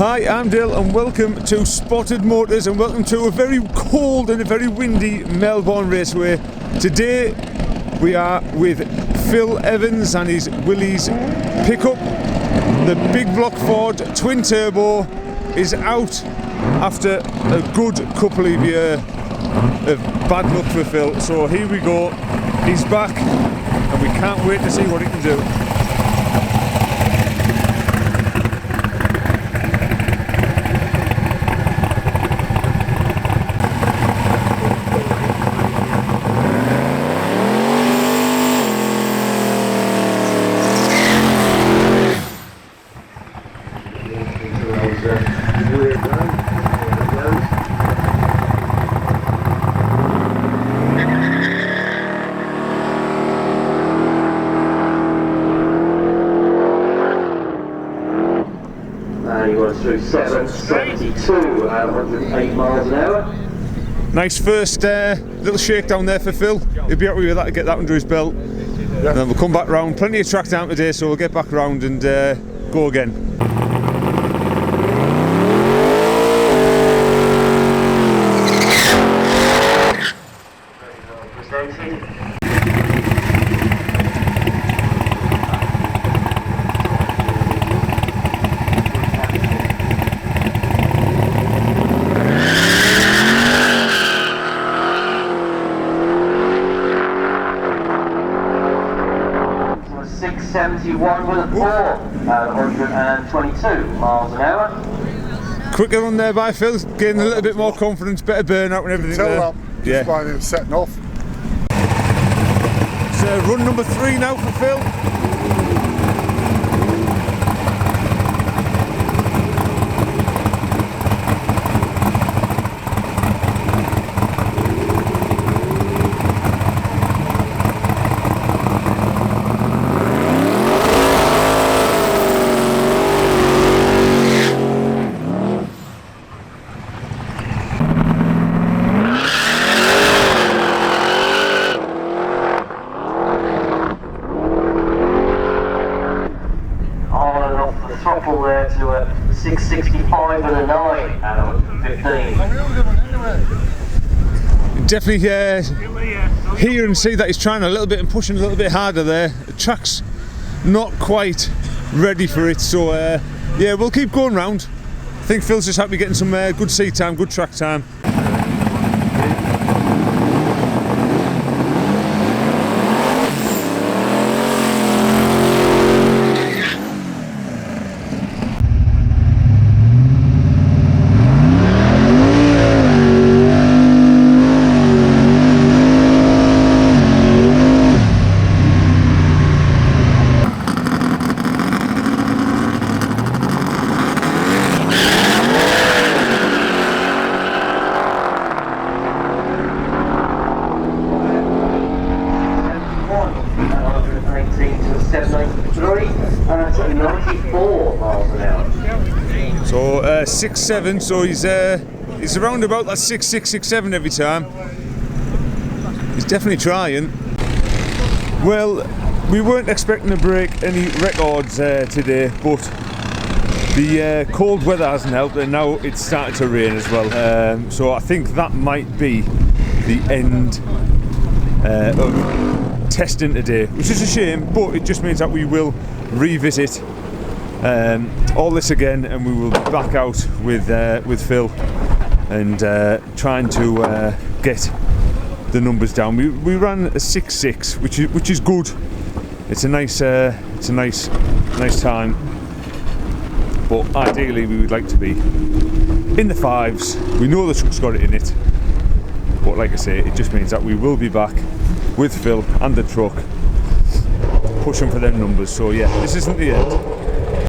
Hi, I'm Dale and welcome to Spotted Motors and welcome to a very cold and a very windy Melbourne Raceway. Today we are with Phil Evans and his Willys Pickup. The big block Ford twin turbo is out after a good couple of years of bad luck for Phil. So here we go, he's back and we can't wait to see what he can do. You got through 772 at 108 miles an hour. Nice first little shakedown there for Phil. He'll be happy with that to get that under his belt. Yeah. And then we'll come back round. Plenty of track time today, so we'll get back round and go again. .671 with a 4 at 122 miles an hour. Quicker run there by Phil, getting a little bit more confidence, better burnout and everything there. That, just by him setting off. It's run number 3 now for Phil. Throttle there to a 665 and a 9 at 115. Definitely hear and see that he's trying a little bit and pushing a little bit harder there. The track's not quite ready for it, so yeah, we'll keep going round. I think Phil's just happy getting some good seat time, good track time. At 94 miles an hour. So 6.7, so he's around about that 6.6, 6.7 every time. He's definitely trying. Well, we weren't expecting to break any records today, but the cold weather hasn't helped, and now it's starting to rain as well. So I think that might be the end of testing today, which is a shame, but it just means that we will revisit all this again, and we will be back out with Phil and trying to get the numbers down. We ran a 6.6, which is good. It's a nice time, but ideally we would like to be in the 5s. We know the truck's got it in it, but like I say, it just means that we will be back with Phil and the truck pushing for them numbers. So yeah, this isn't the end.